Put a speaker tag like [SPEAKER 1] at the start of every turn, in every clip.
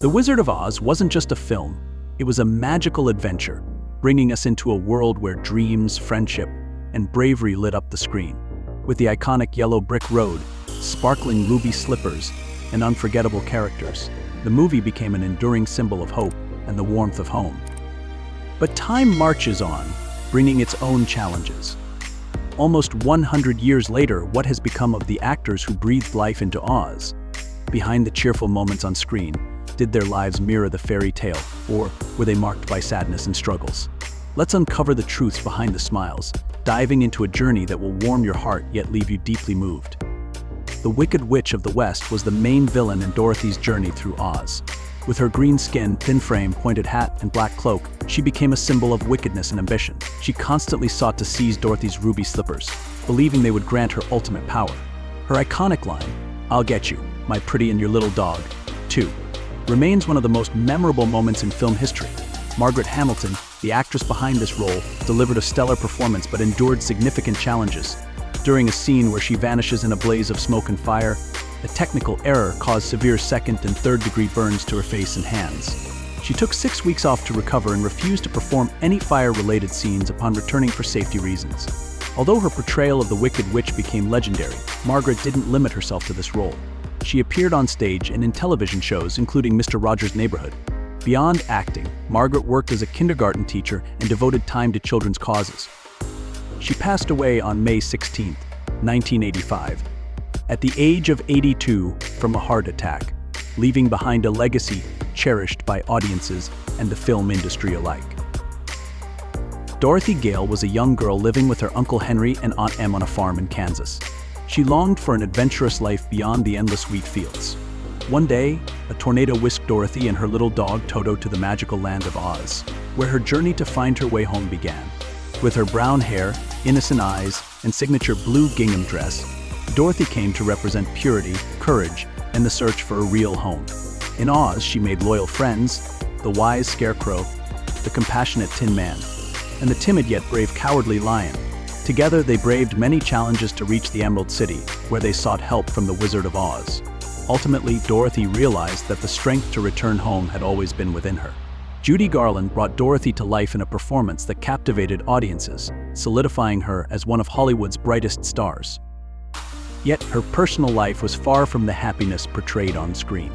[SPEAKER 1] The Wizard of Oz wasn't just a film, it was a magical adventure, bringing us into a world where dreams, friendship, and bravery lit up the screen. With the iconic yellow brick road, sparkling ruby slippers, and unforgettable characters, the movie became an enduring symbol of hope and the warmth of home. But time marches on, bringing its own challenges. Almost 100 years later, what has become of the actors who breathed life into Oz? Behind the cheerful moments on screen, did their lives mirror the fairy tale, or were they marked by sadness and struggles? Let's uncover the truths behind the smiles, diving into a journey that will warm your heart yet leave you deeply moved. The Wicked Witch of the West was the main villain in Dorothy's journey through Oz. With her green skin, thin frame, pointed hat, and black cloak, she became a symbol of wickedness and ambition. She constantly sought to seize Dorothy's ruby slippers, believing they would grant her ultimate power. Her iconic line, "I'll get you, my pretty and your little dog, too," remains one of the most memorable moments in film history. Margaret Hamilton, the actress behind this role, delivered a stellar performance but endured significant challenges. During a scene where she vanishes in a blaze of smoke and fire, a technical error caused severe second and third-degree burns to her face and hands. She took 6 weeks off to recover and refused to perform any fire-related scenes upon returning for safety reasons. Although her portrayal of the Wicked Witch became legendary, Margaret didn't limit herself to this role. She appeared on stage and in television shows, including Mr. Rogers' Neighborhood. Beyond acting, Margaret worked as a kindergarten teacher and devoted time to children's causes. She passed away on May 16, 1985, at the age of 82 from a heart attack, leaving behind a legacy cherished by audiences and the film industry alike. Dorothy Gale was a young girl living with her Uncle Henry and Aunt Em on a farm in Kansas. She longed for an adventurous life beyond the endless wheat fields. One day, a tornado whisked Dorothy and her little dog Toto to the magical land of Oz, where her journey to find her way home began. With her brown hair, innocent eyes, and signature blue gingham dress, Dorothy came to represent purity, courage, and the search for a real home. In Oz, she made loyal friends, the wise Scarecrow, the compassionate Tin Man, and the timid yet brave Cowardly Lion. Together, they braved many challenges to reach the Emerald City, where they sought help from the Wizard of Oz. Ultimately, Dorothy realized that the strength to return home had always been within her. Judy Garland brought Dorothy to life in a performance that captivated audiences, solidifying her as one of Hollywood's brightest stars. Yet, her personal life was far from the happiness portrayed on screen.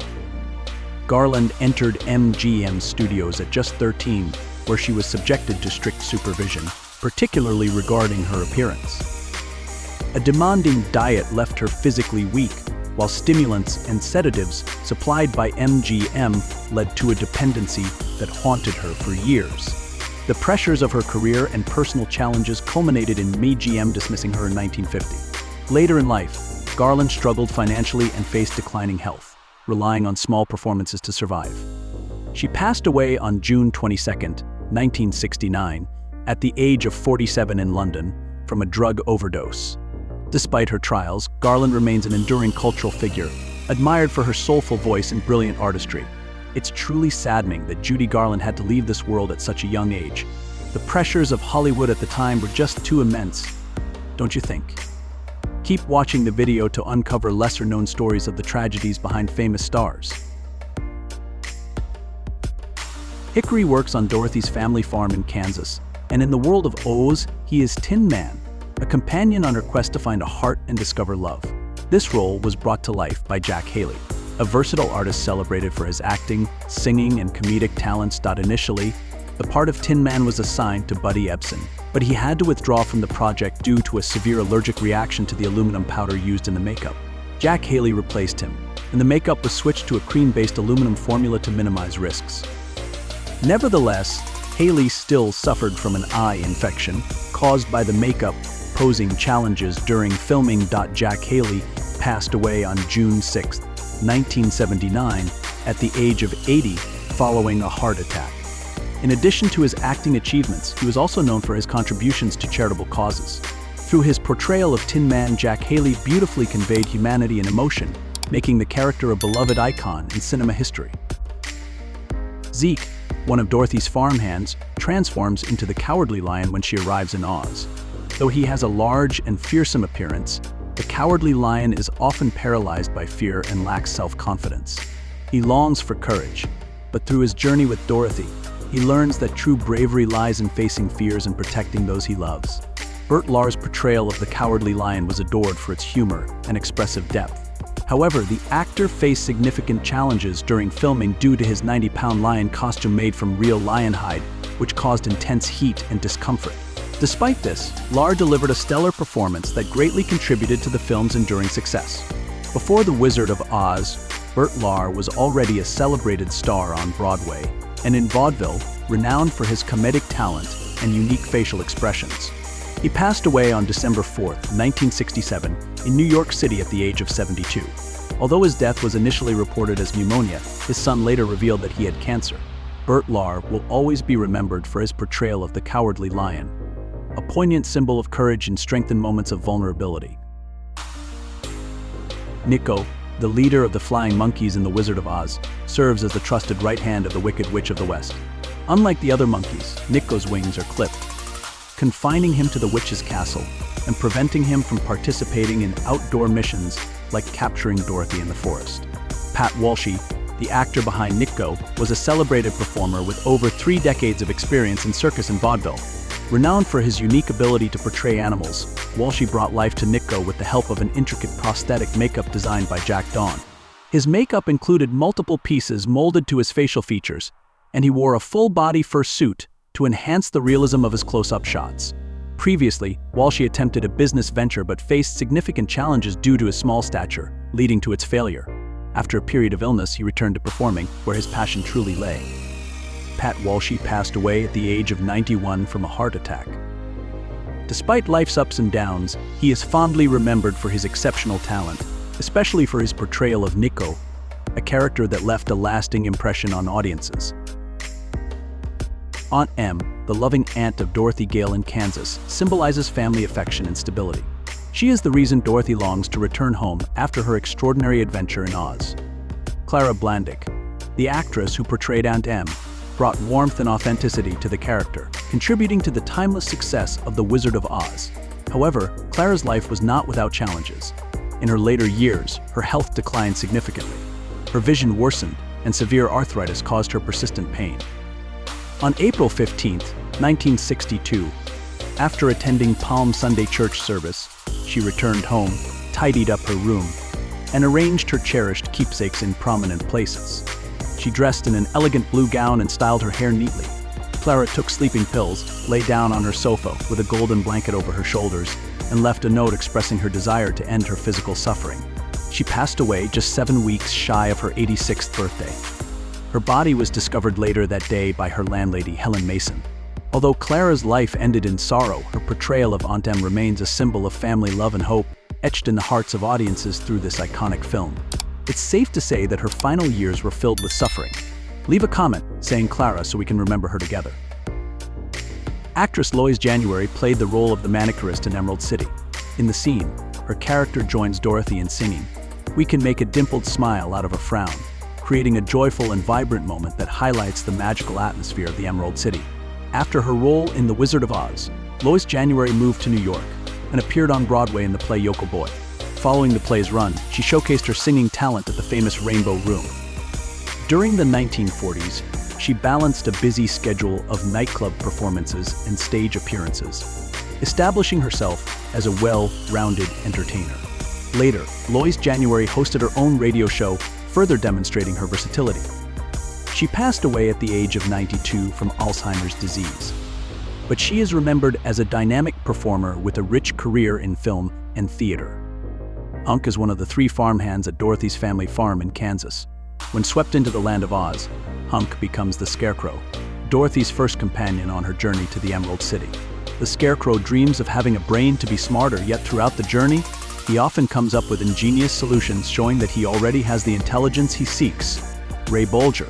[SPEAKER 1] Garland entered MGM Studios at just 13, where she was subjected to strict supervision, particularly regarding her appearance. A demanding diet left her physically weak, while stimulants and sedatives supplied by MGM led to a dependency that haunted her for years. The pressures of her career and personal challenges culminated in MGM dismissing her in 1950. Later in life, Garland struggled financially and faced declining health, relying on small performances to survive. She passed away on June 22, 1969, at the age of 47 in London, from a drug overdose. Despite her trials, Garland remains an enduring cultural figure, admired for her soulful voice and brilliant artistry. It's truly saddening that Judy Garland had to leave this world at such a young age. The pressures of Hollywood at the time were just too immense, don't you think? Keep watching the video to uncover lesser-known stories of the tragedies behind famous stars. Hickory works on Dorothy's family farm in Kansas, and in the world of Oz, he is Tin Man, a companion on her quest to find a heart and discover love. This role was brought to life by Jack Haley, a versatile artist celebrated for his acting, singing, and comedic talents. Initially, the part of Tin Man was assigned to Buddy Ebsen, but he had to withdraw from the project due to a severe allergic reaction to the aluminum powder used in the makeup. Jack Haley replaced him, and the makeup was switched to a cream-based aluminum formula to minimize risks. Nevertheless, Haley still suffered from an eye infection caused by the makeup, posing challenges during filming. Jack Haley passed away on June 6, 1979, at the age of 80, following a heart attack. In addition to his acting achievements, he was also known for his contributions to charitable causes. Through his portrayal of Tin Man, Jack Haley beautifully conveyed humanity and emotion, making the character a beloved icon in cinema history. Zeke, one of Dorothy's farmhands, transforms into the Cowardly Lion when she arrives in Oz. Though he has a large and fearsome appearance, the Cowardly Lion is often paralyzed by fear and lacks self-confidence. He longs for courage, but through his journey with Dorothy, he learns that true bravery lies in facing fears and protecting those he loves. Bert Lahr's portrayal of the Cowardly Lion was adored for its humor and expressive depth. However, the actor faced significant challenges during filming due to his 90-pound lion costume made from real lion hide, which caused intense heat and discomfort. Despite this, Lahr delivered a stellar performance that greatly contributed to the film's enduring success. Before The Wizard of Oz, Bert Lahr was already a celebrated star on Broadway, and in vaudeville, renowned for his comedic talent and unique facial expressions. He passed away on December 4, 1967, in New York City at the age of 72. Although his death was initially reported as pneumonia, his son later revealed that he had cancer. Bert Lahr will always be remembered for his portrayal of the Cowardly Lion, a poignant symbol of courage and strength in moments of vulnerability. Nico, the leader of the Flying Monkeys in The Wizard of Oz, serves as the trusted right hand of the Wicked Witch of the West. Unlike the other monkeys, Nico's wings are clipped, confining him to the witch's castle and preventing him from participating in outdoor missions like capturing Dorothy in the forest. Pat Walshy, the actor behind Nico, was a celebrated performer with over 3 decades of experience in circus and vaudeville. Renowned for his unique ability to portray animals, Walshy brought life to Nico with the help of an intricate prosthetic makeup designed by Jack Dawn. His makeup included multiple pieces molded to his facial features, and he wore a full-body fur suit to enhance the realism of his close-up shots. Previously, Walshy attempted a business venture but faced significant challenges due to his small stature, leading to its failure. After a period of illness, he returned to performing, where his passion truly lay. Pat Walshy passed away at the age of 91 from a heart attack. Despite life's ups and downs, he is fondly remembered for his exceptional talent, especially for his portrayal of Nico, a character that left a lasting impression on audiences. Aunt Em, the loving aunt of Dorothy Gale in Kansas, symbolizes family affection and stability. She is the reason Dorothy longs to return home after her extraordinary adventure in Oz. Clara Blandick, the actress who portrayed Aunt Em, brought warmth and authenticity to the character, contributing to the timeless success of The Wizard of Oz. However, Clara's life was not without challenges. In her later years, her health declined significantly. Her vision worsened, and severe arthritis caused her persistent pain. On April 15, 1962, after attending Palm Sunday church service, she returned home, tidied up her room, and arranged her cherished keepsakes in prominent places. She dressed in an elegant blue gown and styled her hair neatly. Clara took sleeping pills, lay down on her sofa with a golden blanket over her shoulders, and left a note expressing her desire to end her physical suffering. She passed away just 7 weeks shy of her 86th birthday. Her body was discovered later that day by her landlady, Helen Mason. Although Clara's life ended in sorrow, her portrayal of Aunt Em remains a symbol of family love and hope, etched in the hearts of audiences through this iconic film. It's safe to say that her final years were filled with suffering. Leave a comment saying Clara so we can remember her together. Actress Lois January played the role of the manicurist in Emerald City. In the scene, her character joins Dorothy in singing, "We can make a dimpled smile out of a frown," creating a joyful and vibrant moment that highlights the magical atmosphere of the Emerald City. After her role in The Wizard of Oz, Lois January moved to New York and appeared on Broadway in the play Yokel Boy. Following the play's run, she showcased her singing talent at the famous Rainbow Room. During the 1940s, she balanced a busy schedule of nightclub performances and stage appearances, establishing herself as a well-rounded entertainer. Later, Lois January hosted her own radio show, further demonstrating her versatility. She passed away at the age of 92 from Alzheimer's disease. But she is remembered as a dynamic performer with a rich career in film and theater. Hunk is one of the 3 farmhands at Dorothy's family farm in Kansas. When swept into the land of Oz, Hunk becomes the Scarecrow, Dorothy's first companion on her journey to the Emerald City. The Scarecrow dreams of having a brain to be smarter, yet throughout the journey, he often comes up with ingenious solutions showing that he already has the intelligence he seeks. Ray Bolger,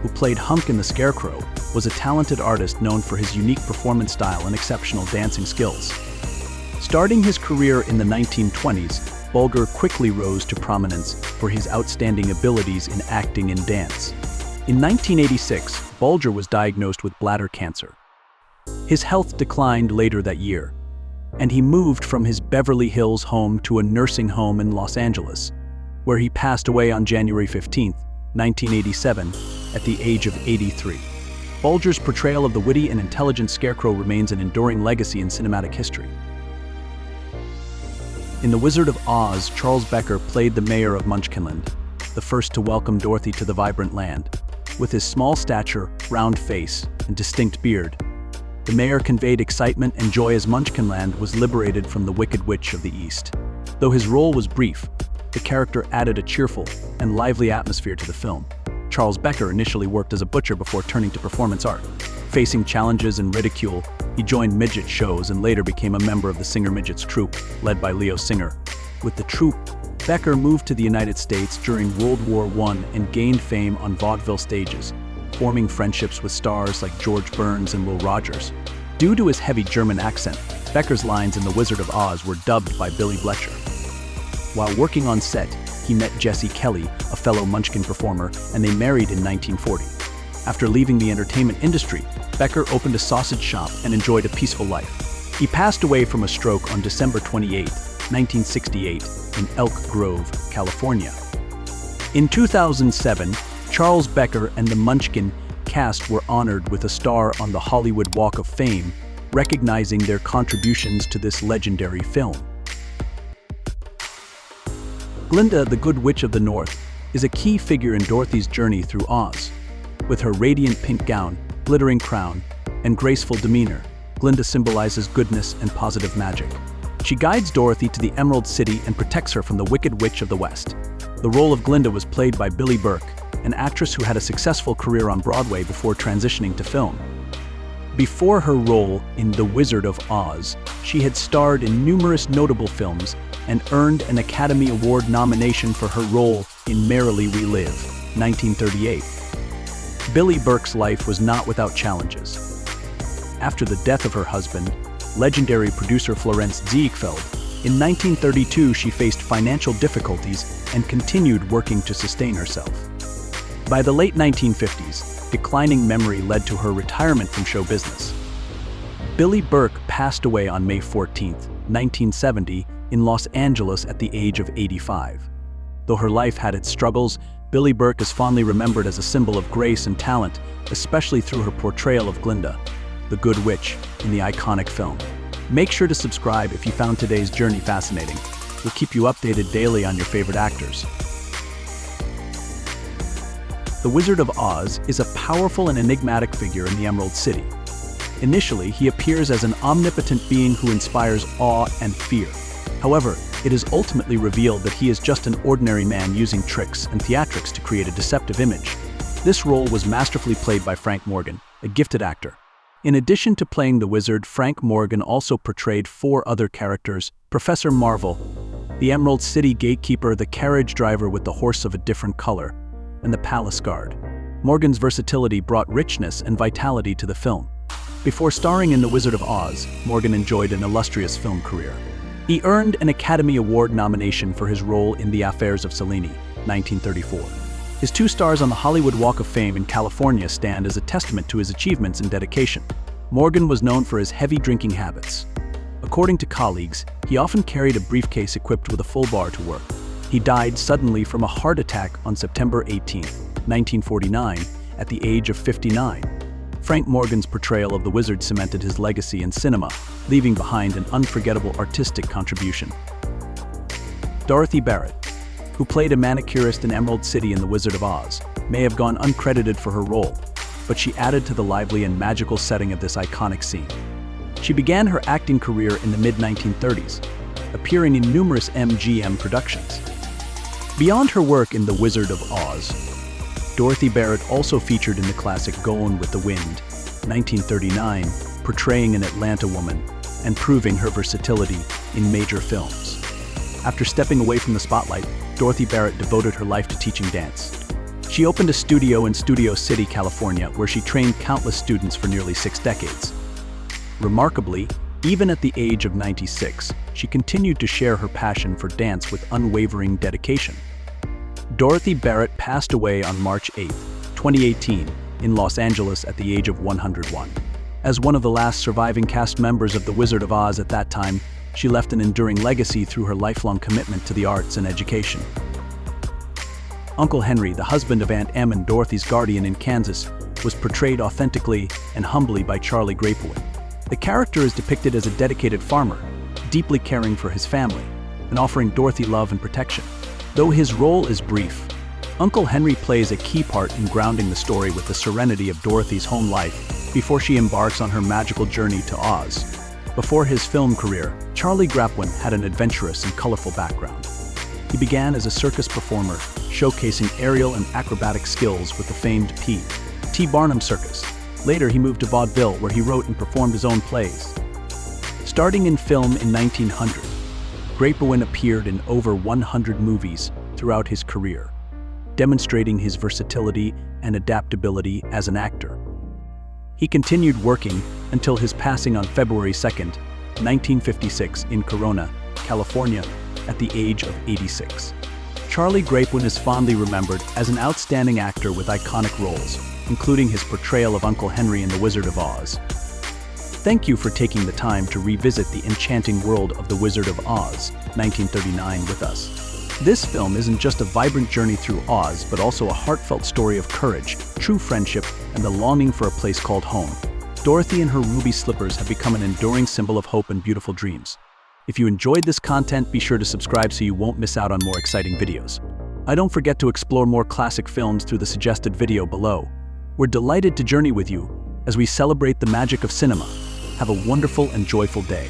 [SPEAKER 1] who played Hunk in The Scarecrow, was a talented artist known for his unique performance style and exceptional dancing skills. Starting his career in the 1920s, Bolger quickly rose to prominence for his outstanding abilities in acting and dance. In 1986, Bolger was diagnosed with bladder cancer. His health declined later that year, and he moved from his Beverly Hills home to a nursing home in Los Angeles, where he passed away on January 15, 1987, at the age of 83. Bulger's portrayal of the witty and intelligent Scarecrow remains an enduring legacy in cinematic history. In The Wizard of Oz, Charles Becker played the mayor of Munchkinland, the first to welcome Dorothy to the vibrant land. With his small stature, round face, and distinct beard, the mayor conveyed excitement and joy as Munchkinland was liberated from the Wicked Witch of the East. Though his role was brief, the character added a cheerful and lively atmosphere to the film. Charles Becker initially worked as a butcher before turning to performance art. Facing challenges and ridicule, he joined midget shows and later became a member of the Singer Midgets troupe, led by Leo Singer. With the troupe, Becker moved to the United States during World War I and gained fame on vaudeville stages, forming friendships with stars like George Burns and Will Rogers. Due to his heavy German accent, Becker's lines in The Wizard of Oz were dubbed by Billy Bletcher. While working on set, he met Jessie Kelly, a fellow Munchkin performer, and they married in 1940. After leaving the entertainment industry, Becker opened a sausage shop and enjoyed a peaceful life. He passed away from a stroke on December 28, 1968, in Elk Grove, California. In 2007, Charles Becker and the Munchkin cast were honored with a star on the Hollywood Walk of Fame, recognizing their contributions to this legendary film. Glinda, the Good Witch of the North, is a key figure in Dorothy's journey through Oz. With her radiant pink gown, glittering crown, and graceful demeanor, Glinda symbolizes goodness and positive magic. She guides Dorothy to the Emerald City and protects her from the Wicked Witch of the West. The role of Glinda was played by Billie Burke, an actress who had a successful career on Broadway before transitioning to film. Before her role in The Wizard of Oz, she had starred in numerous notable films and earned an Academy Award nomination for her role in Merrily We Live, 1938. Billie Burke's life was not without challenges. After the death of her husband, legendary producer Florence Ziegfeld, in 1932 she faced financial difficulties and continued working to sustain herself. By the late 1950s, declining memory led to her retirement from show business. Billie Burke passed away on May 14, 1970, in Los Angeles at the age of 85. Though her life had its struggles, Billie Burke is fondly remembered as a symbol of grace and talent, especially through her portrayal of Glinda, the Good Witch, in the iconic film. Make sure to subscribe if you found today's journey fascinating. We'll keep you updated daily on your favorite actors. The Wizard of Oz is a powerful and enigmatic figure in the Emerald City. Initially, he appears as an omnipotent being who inspires awe and fear. However, it is ultimately revealed that he is just an ordinary man using tricks and theatrics to create a deceptive image. This role was masterfully played by Frank Morgan, a gifted actor. In addition to playing the wizard, Frank Morgan also portrayed 4 other characters: Professor Marvel, the Emerald City gatekeeper, the carriage driver with the horse of a different color, and the palace guard. Morgan's versatility brought richness and vitality to the film. Before starring in The Wizard of Oz, Morgan enjoyed an illustrious film career. He earned an Academy Award nomination for his role in The Affairs of Selene, 1934. His 2 stars on the Hollywood Walk of Fame in California stand as a testament to his achievements and dedication. Morgan was known for his heavy drinking habits. According to colleagues, he often carried a briefcase equipped with a full bar to work. He died suddenly from a heart attack on September 18, 1949, at the age of 59. Frank Morgan's portrayal of the wizard cemented his legacy in cinema, leaving behind an unforgettable artistic contribution. Dorothy Barrett, who played a manicurist in Emerald City in The Wizard of Oz, may have gone uncredited for her role, but she added to the lively and magical setting of this iconic scene. She began her acting career in the mid-1930s, appearing in numerous MGM productions. Beyond her work in The Wizard of Oz, Dorothy Barrett also featured in the classic Gone with the Wind, 1939, portraying an Atlanta woman and proving her versatility in major films. After stepping away from the spotlight, Dorothy Barrett devoted her life to teaching dance. She opened a studio in Studio City, California, where she trained countless students for nearly 6 decades. Remarkably, even at the age of 96, she continued to share her passion for dance with unwavering dedication. Dorothy Barrett passed away on March 8, 2018, in Los Angeles at the age of 101. As one of the last surviving cast members of The Wizard of Oz at that time, she left an enduring legacy through her lifelong commitment to the arts and education. Uncle Henry, the husband of Aunt Em and Dorothy's guardian in Kansas, was portrayed authentically and humbly by Charlie Grapewin. The character is depicted as a dedicated farmer, deeply caring for his family and offering Dorothy love and protection. Though his role is brief, Uncle Henry plays a key part in grounding the story with the serenity of Dorothy's home life before she embarks on her magical journey to Oz. Before his film career, Charlie Grapewin had an adventurous and colorful background. He began as a circus performer, showcasing aerial and acrobatic skills with the famed P.T. Barnum Circus. Later, he moved to vaudeville, where he wrote and performed his own plays. Starting in film in 1900, Grapewin appeared in over 100 movies throughout his career, demonstrating his versatility and adaptability as an actor. He continued working until his passing on February 2, 1956 in Corona, California, at the age of 86. Charlie Grapewin is fondly remembered as an outstanding actor with iconic roles, including his portrayal of Uncle Henry in The Wizard of Oz. Thank you for taking the time to revisit the enchanting world of The Wizard of Oz, 1939 with us. This film isn't just a vibrant journey through Oz, but also a heartfelt story of courage, true friendship, and the longing for a place called home. Dorothy and her ruby slippers have become an enduring symbol of hope and beautiful dreams. If you enjoyed this content, be sure to subscribe so you won't miss out on more exciting videos. Don't forget to explore more classic films through the suggested video below. We're delighted to journey with you as we celebrate the magic of cinema. Have a wonderful and joyful day.